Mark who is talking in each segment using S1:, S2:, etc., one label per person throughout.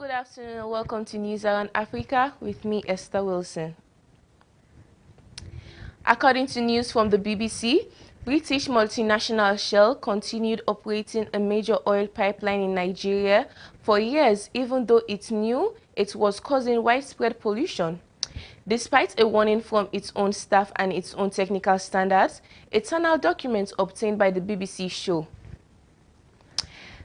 S1: good afternoon and welcome to News Around Africa with me, Esther Wilson. According to news from the BBC, British multinational Shell continued operating a major oil pipeline in Nigeria for years, even though it knew it was causing widespread pollution. Despite a warning from its own staff and its own technical standards, internal documents obtained by the BBC show.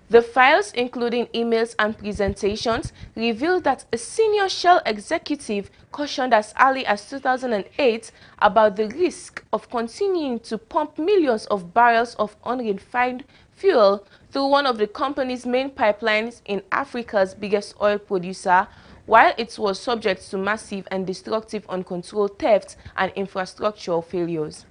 S1: The files, including emails and presentations, revealed that a senior Shell executive cautioned as early as 2008 about the risk of continuing to pump millions of barrels of unrefined fuel through one of the company's main pipelines in Africa's biggest oil producer, while it was subject to massive and destructive uncontrolled theft and infrastructural failures.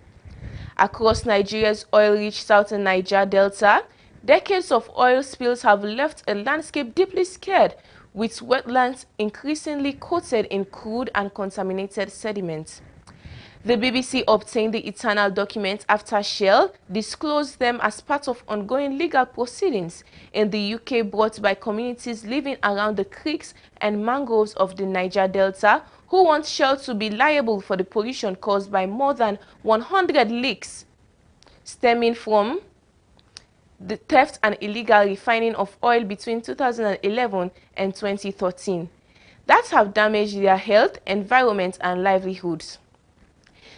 S1: Across Nigeria's oil-rich southern Niger Delta, decades of oil spills have left a landscape deeply scarred, with wetlands increasingly coated in crude and contaminated sediment. The BBC obtained the internal documents after Shell disclosed them as part of ongoing legal proceedings in the UK brought by communities living around the creeks and mangroves of the Niger Delta, who want Shell to be liable for the pollution caused by more than 100 leaks stemming from the theft and illegal refining of oil between 2011 and 2013 that have damaged their health, environment and livelihoods.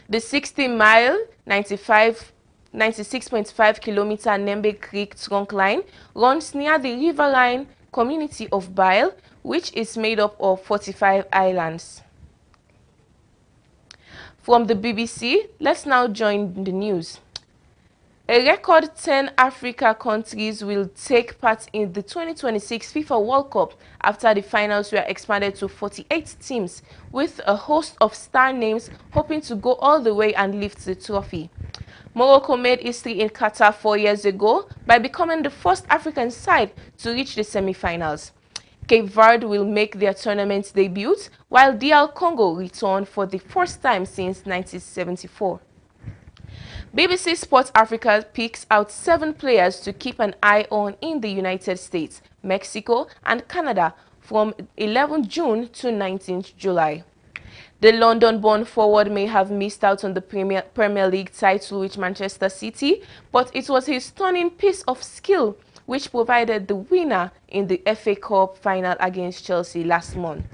S1: The 60-mile, 96.5-kilometer Nembe Creek trunk line runs near the riverine community of Bile, which is made up of 45 islands. From the BBC, let's now join the news. A record 10 Africa countries will take part in the 2026 FIFA World Cup after the finals were expanded to 48 teams, with a host of star names hoping to go all the way and lift the trophy. Morocco made history in Qatar 4 years ago by becoming the first African side to reach the semi-finals. Cape Verde will make their tournament debut, while DR Congo return for the first time since 1974. BBC Sport Africa picks out 7 players to keep an eye on in the United States, Mexico and Canada from 11 June to 19 July. The London-born forward may have missed out on the Premier League title with Manchester City, but it was his stunning piece of skill which provided the winner in the FA Cup final against Chelsea last month.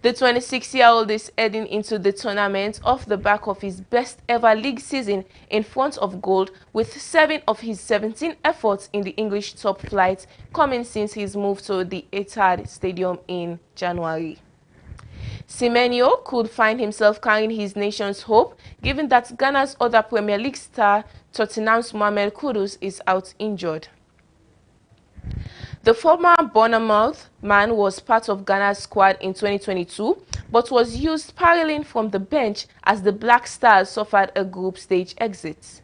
S1: The 26-year-old is heading into the tournament off the back of his best ever league season in front of goal, with 7 of his 17 efforts in the English top flight coming since his move to the Etihad Stadium in January. Semenyo could find himself carrying his nation's hope, given that Ghana's other Premier League star, Tottenham's Mohamed Kudus, is out injured. The former Bournemouth man was part of Ghana's squad in 2022, but was used spiraling from the bench as the Black Stars suffered a group stage exit.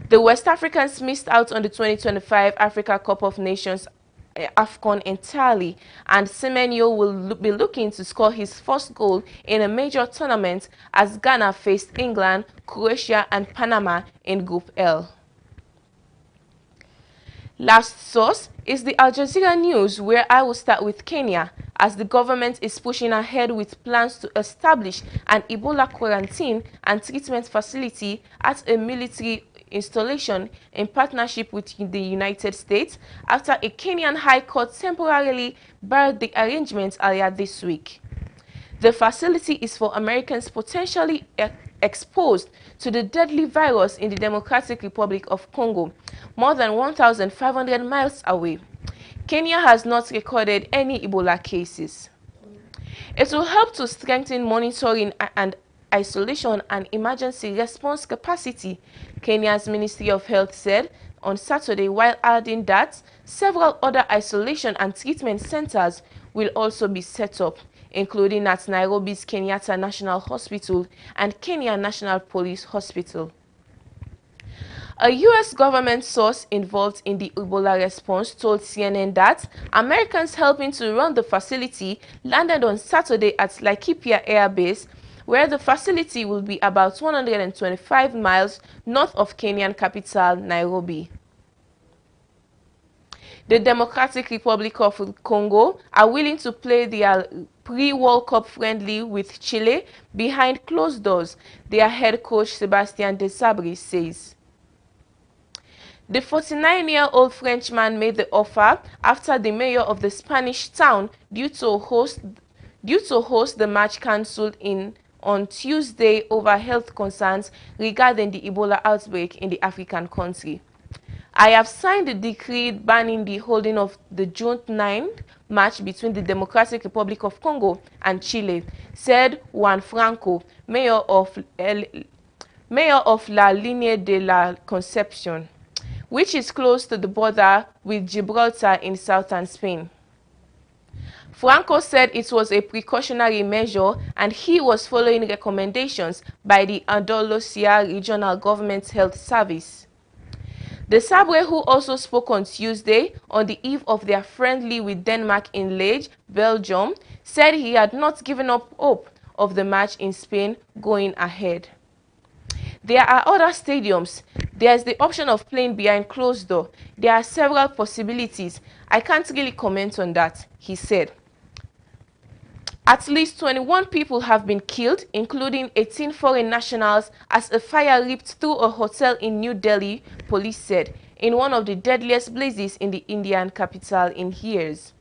S1: The West Africans missed out on the 2025 Africa Cup of Nations AFCON entirely, and Semenyo will be looking to score his first goal in a major tournament as Ghana faced England, Croatia and Panama in Group L. Last source is the Al Jazeera News, where I will start with Kenya, as the government is pushing ahead with plans to establish an Ebola quarantine and treatment facility at a military installation in partnership with the United States after a Kenyan High Court temporarily barred the arrangement earlier this week. The facility is for Americans potentially exposed to the deadly virus in the Democratic Republic of Congo, more than 1,500 miles away. Kenya has not recorded any Ebola cases. It will help to strengthen monitoring and isolation and emergency response capacity, Kenya's Ministry of Health said on Saturday, while adding that several other isolation and treatment centers will also be set up, including at Nairobi's Kenyatta National Hospital and Kenya National Police Hospital. A U.S. government source involved in the Ebola response told CNN that Americans helping to run the facility landed on Saturday at Laikipia Air Base, where the facility will be about 125 miles north of Kenyan capital Nairobi. The Democratic Republic of Congo are willing to play their pre-World Cup friendly with Chile behind closed doors, their head coach Sébastien Desabre says. The 49-year-old Frenchman made the offer after the mayor of the Spanish town due to host the match cancelled on Tuesday over health concerns regarding the Ebola outbreak in the African country. I have signed the decree banning the holding of the June 9th match between the Democratic Republic of Congo and Chile, said Juan Franco, mayor of La Línea de la Concepción, which is close to the border with Gibraltar in southern Spain. Franco said it was a precautionary measure and he was following recommendations by the Andalusia Regional Government Health Service. The Sabre, who also spoke on Tuesday on the eve of their friendly with Denmark in Liege, Belgium, said he had not given up hope of the match in Spain going ahead. There are other stadiums. There is the option of playing behind closed door. There are several possibilities. I can't really comment on that, he said. At least 21 people have been killed, including 18 foreign nationals, as a fire ripped through a hotel in New Delhi, police said, in one of the deadliest blazes in the Indian capital in years.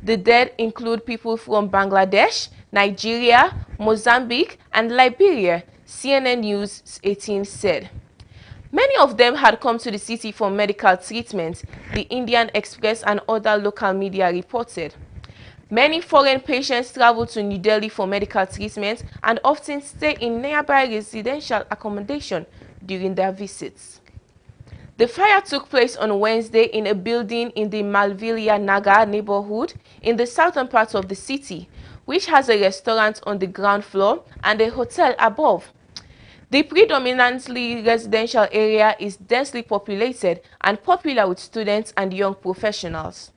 S1: The dead include people from Bangladesh, Nigeria, Mozambique, and Liberia, CNN News 18 said. Many of them had come to the city for medical treatment, the Indian Express and other local media reported. Many foreign patients travel to New Delhi for medical treatment and often stay in nearby residential accommodation during their visits. The fire took place on Wednesday in a building in the Malviya Nagar neighborhood in the southern part of the city, which has a restaurant on the ground floor and a hotel above. The predominantly residential area is densely populated and popular with students and young professionals.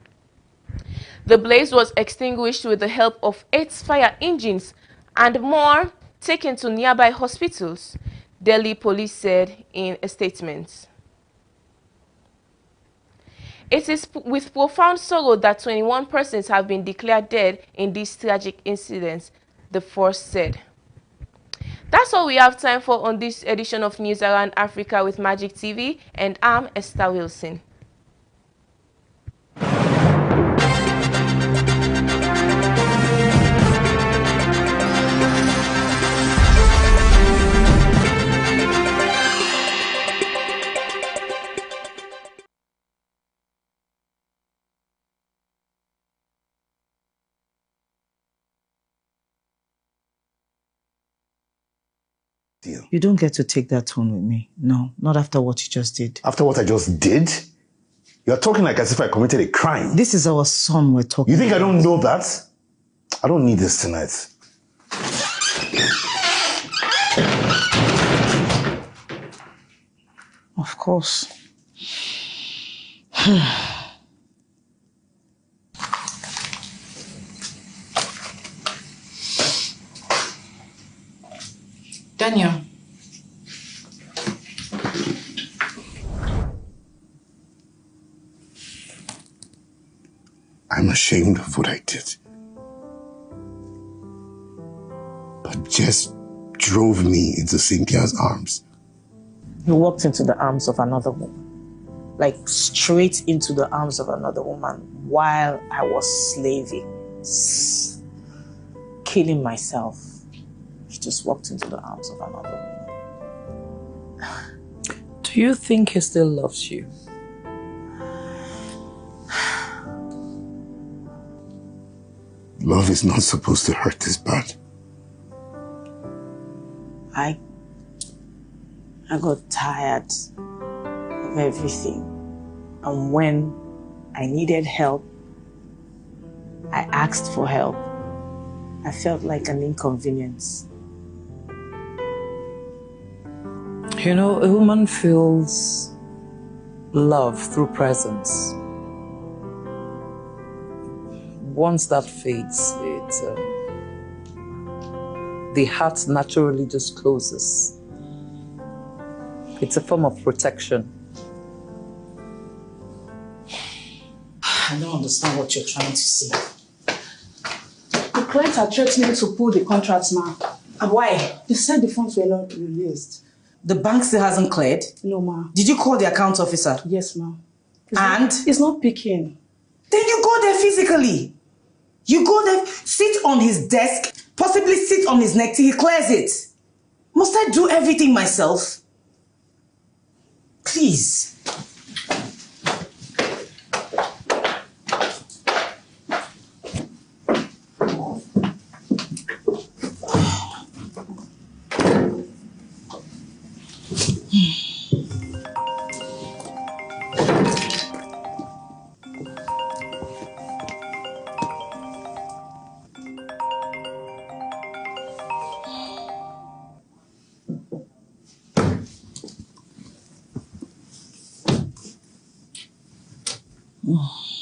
S1: The blaze was extinguished with the help of 8 fire engines and more taken to nearby hospitals, Delhi police said in a statement. It is with profound sorrow that 21 persons have been declared dead in these tragic incidents, the force said. That's all we have time for on this edition of News Around Africa with Magic TV, and I'm Esther Wilson.
S2: You don't get to take that tone with me. No, not after what you just did.
S3: After what I just did? You're talking like as if I committed a crime.
S2: This is our son we're talking
S3: You think
S2: about.
S3: I don't know that? I don't need this tonight.
S2: Of course.
S4: Daniel.
S3: I'm ashamed of what I did. But Jess drove me into Cynthia's arms.
S2: You walked into the arms of another woman. Like straight into the arms of another woman while I was slaving. Killing myself. You just walked into the arms of another woman.
S4: Do you think he still loves you?
S3: Love is not supposed to hurt this bad.
S2: I got tired of everything. And when I needed help, I asked for help. I felt like an inconvenience.
S4: You know, a woman feels love through presence. Once that fades, the heart naturally just closes. It's a form of protection.
S2: I don't understand what you're trying to say.
S5: The clients are threatening to pull the contracts now.
S2: And why?
S5: They said the funds were not released.
S2: The bank still hasn't cleared?
S5: No, ma.
S2: Did you call the account officer?
S5: Yes, ma.
S2: It's
S5: not picking.
S2: Then you go there physically. You go there, sit on his desk, possibly sit on his neck till he clears it. Must I do everything myself? Please. Oh.